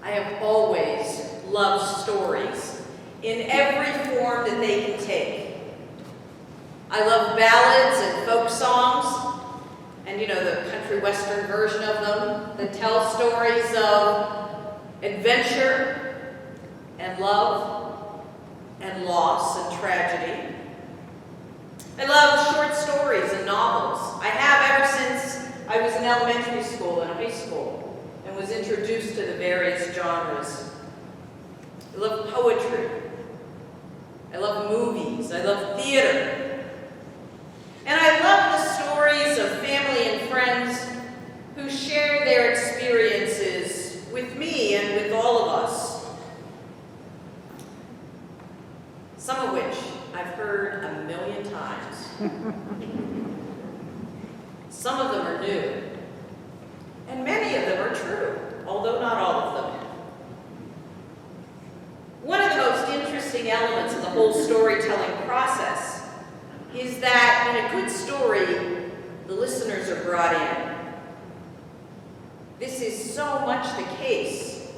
I have always loved stories in every form that they can take. I love ballads and folk songs, and the country western version of them that tell stories of adventure and love and loss and tragedy. I love short stories and novels. I have ever since I was in elementary school and high school and was introduced to the various genres. I love poetry. I love movies. I love theater. And I love the stories of family and friends who share their experiences with me and with all of us. Some of which I've heard 1,000,000 times. Some of them are new. And many of them are true, although not all of them. One of the most interesting elements of the whole storytelling process is that in a good story, the listeners are brought in. This is so much the case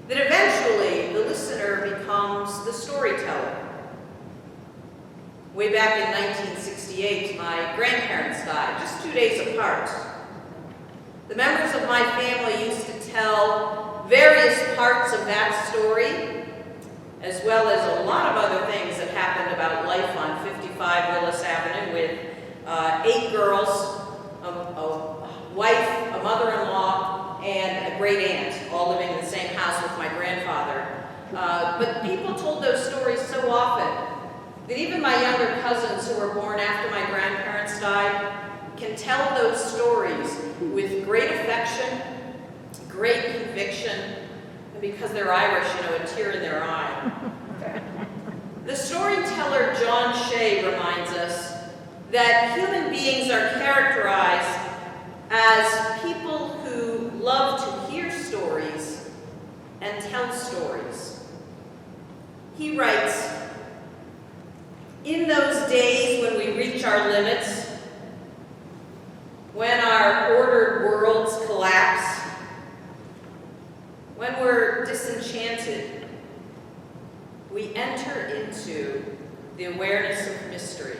that eventually the listener becomes the storyteller. Way back in 1968, my grandparents died, just 2 days apart. The members of my family used to tell various parts of that story, as well as a lot of other things that happened about life on 55 Willis Avenue with 8 girls, a wife, a mother-in-law, and a great aunt, all living in the same house with my grandfather. But people told those stories so often that even my younger cousins who were born after my grandparents died can tell those stories with great affection, great conviction, and because they're Irish, a tear in their eye. The storyteller John Shea reminds us that human beings are characterized as people who love to hear stories and tell stories. He writes, "In those days when we reach our limits, when our ordered worlds collapse, when we're disenchanted, we enter into the awareness of mystery.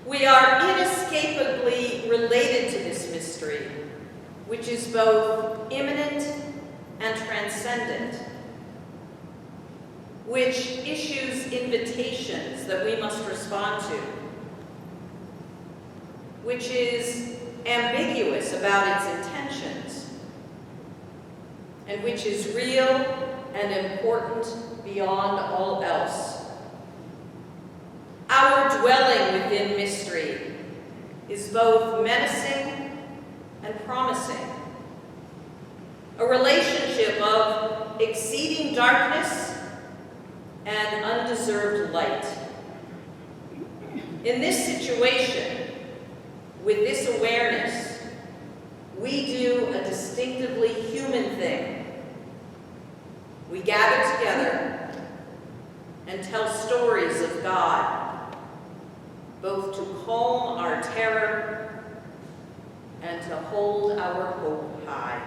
We are inescapably related to this mystery, which is both immanent and transcendent, which issues invitations that we must respond to, which is ambiguous about its intentions, and which is real and important beyond all else. Our dwelling within mystery is both menacing and promising, a relationship of exceeding darkness and undeserved light. In this situation, with this awareness, we do a distinctively human thing. We gather together and tell stories of God, both to calm our terror and to hold our hope high."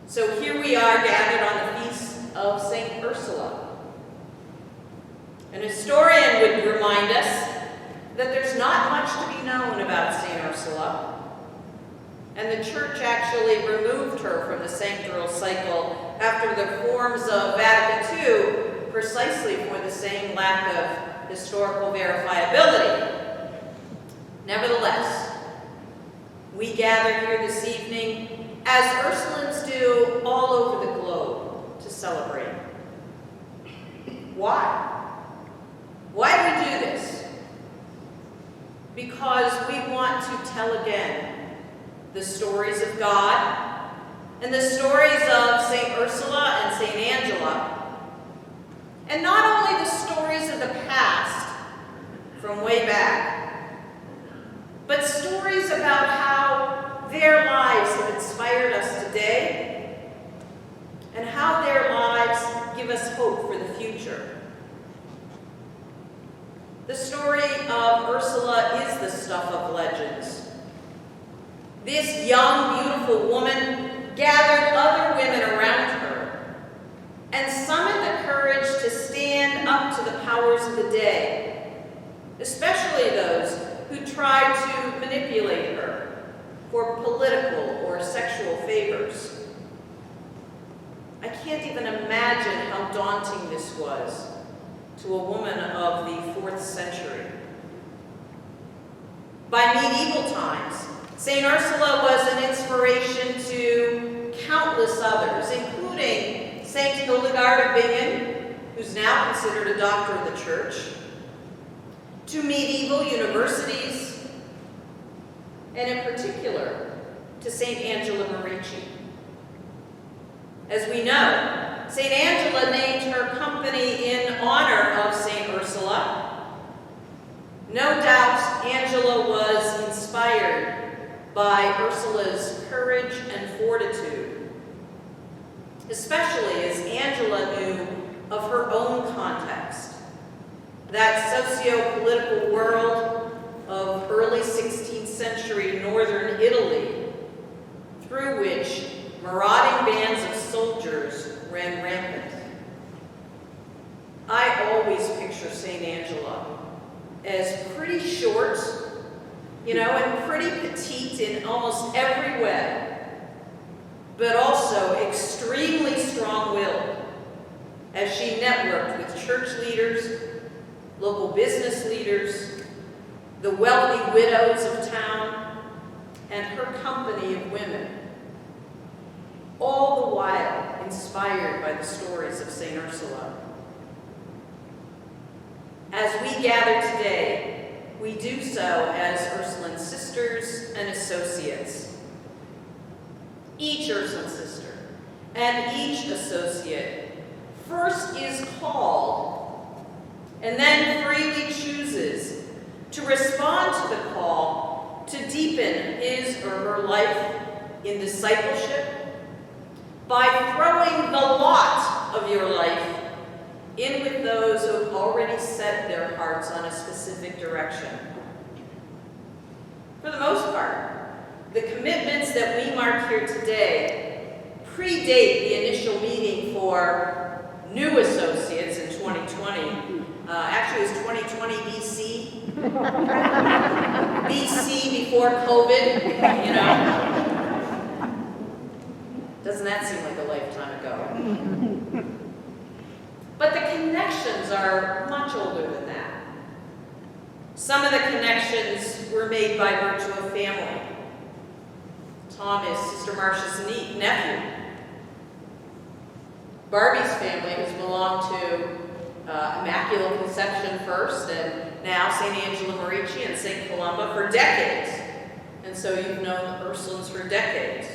So here we are gathered on the feast of St. Ursula. An historian would remind us that there's not much to be known about St. Ursula, and the church actually removed her from the sanctoral cycle after the reforms of Vatican II, precisely for the same lack of historical verifiability. Nevertheless, we gather here this evening, as Ursulines do all over the globe, to celebrate. Why? Why do we do this? Because we want to tell again the stories of God and the stories of St. Ursula and St. Angela, and not only the stories of the past from way back, but stories about how their lives have inspired us today and how their lives give us hope for the future. The story of Ursula is the stuff of legends. This young, beautiful woman gathered other women around her and summoned the courage to stand up to the powers of the day, especially those who tried to manipulate her for political or sexual favors. I can't even imagine how daunting this was to a woman of the 4th century. By medieval times, St. Ursula was an inspiration to countless others, including St. Hildegard of Bingen, who's now considered a doctor of the church, to medieval universities, and in particular, to St. Angela Merici. As we know, St. Angela named her company in honor of St. Ursula. No doubt, Angela was inspired by Ursula's courage and fortitude, especially as Angela knew of her own context, that socio-political world of early 16th century northern Italy, through which marauding bands of soldiers ran rampant. I always picture St. Angela as pretty short, and pretty petite in almost every way, but also extremely strong-willed as she networked with church leaders, local business leaders, the wealthy widows of town, and her company of women, all the while inspired by the stories of St. Ursula. As we gather today, we do so as Ursuline Sisters and Associates. Each Ursuline sister and each associate first is called and then freely chooses to respond to the call to deepen his or her life in discipleship by throwing the lot of your life in with those who have already set their hearts on a specific direction. For the most part, the commitments that we mark here today predate the initial meeting for new associates in 2020. Actually, it was 2020 BC. BC before COVID, Doesn't that seem like a lifetime ago? But the connections are much older than that. Some of the connections were made by virtue of family. Tom is Sister Marcia's nephew. Barbie's family has belonged to Immaculate Conception first, and now St. Angela Merici and St. Columba for decades. And so you've known the Ursulines for decades.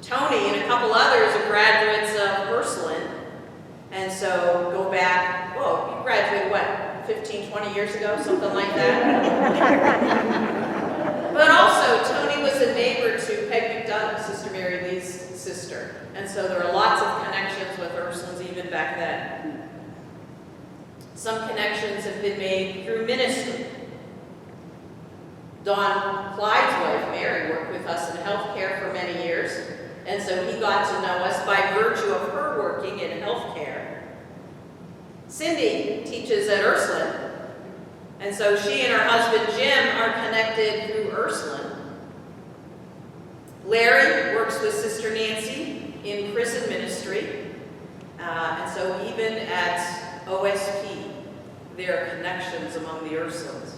Tony and a couple others are graduates of Ursuline. And so go back, you graduated what, 15, 20 years ago, something like that? But also, Tony was a neighbor to Peg McDonough, Sister Mary Lee's sister. And so there are lots of connections with Ursulines even back then. Some connections have been made through ministry. Don Clyde's wife, Mary, worked with us in healthcare for many years. And so he got to know us by virtue of her working in healthcare. Cindy teaches at Ursuline, and so she and her husband Jim are connected through Ursuline. Larry works with Sister Nancy in prison ministry, and so even at OSP, there are connections among the Ursulines.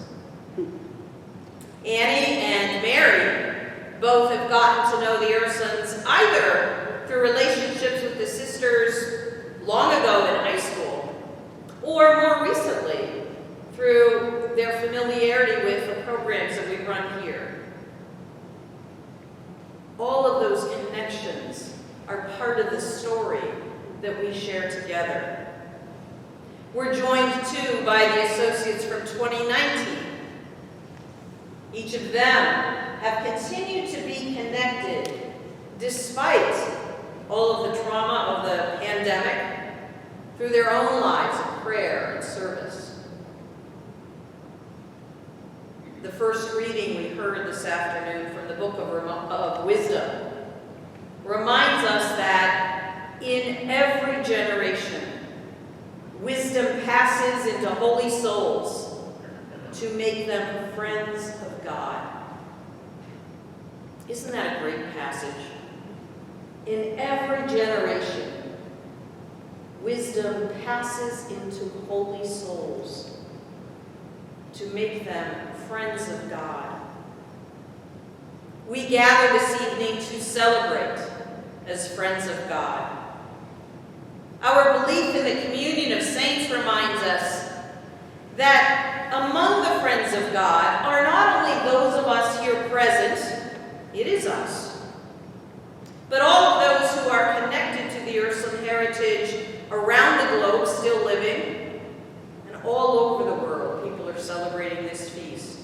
Annie and Mary both have gotten to know the Ursulines either through relationships with the sisters long ago in high school, or more recently through their familiarity with the programs that we run here. All of those connections are part of the story that we share together. We're joined too by the associates from 2019. Each of them have continued to be connected despite all of the trauma of the pandemic through their own lives of prayer and service. The first reading we heard this afternoon from the Book of Wisdom reminds us that in every generation, wisdom passes into holy souls to make them friends of God. Isn't that a great passage? In every generation, wisdom passes into holy souls to make them friends of God. We gather this evening to celebrate as friends of God. Our belief in the communion of saints reminds us that among the friends of God are not only those of us here present, it is us, but all of those who are connected to the Ursuline heritage around the globe, still living, and all over the world, people are celebrating this feast.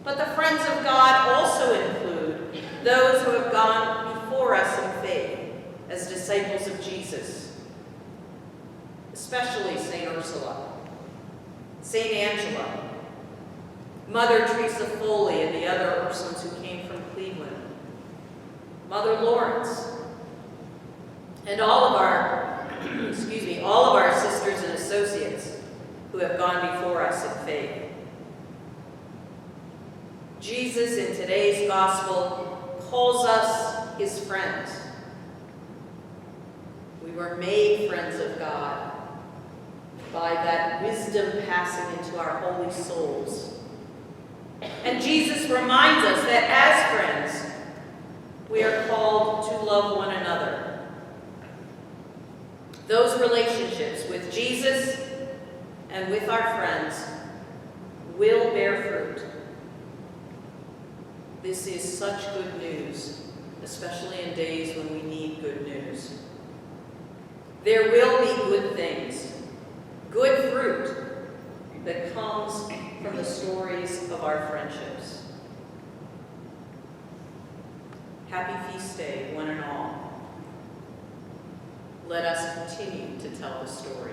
But the friends of God also include those who have gone before us in faith as disciples of Jesus, especially St. Ursula, St. Angela, Mother Teresa Foley, and the other Ursulines who came from Cleveland, Mother Lawrence, and all of our, all of our sisters and associates who have gone before us in faith. Jesus in today's gospel calls us his friends. We were made friends of God by that wisdom passing into our holy souls. And Jesus reminds us that as friends, we are called to love one another. Those relationships with Jesus and with our friends will bear fruit. This is such good news, especially in days when we need good news. There will be good things, good fruit that comes from the stories of our friendships. Happy feast day, one and all. Let us continue to tell the story.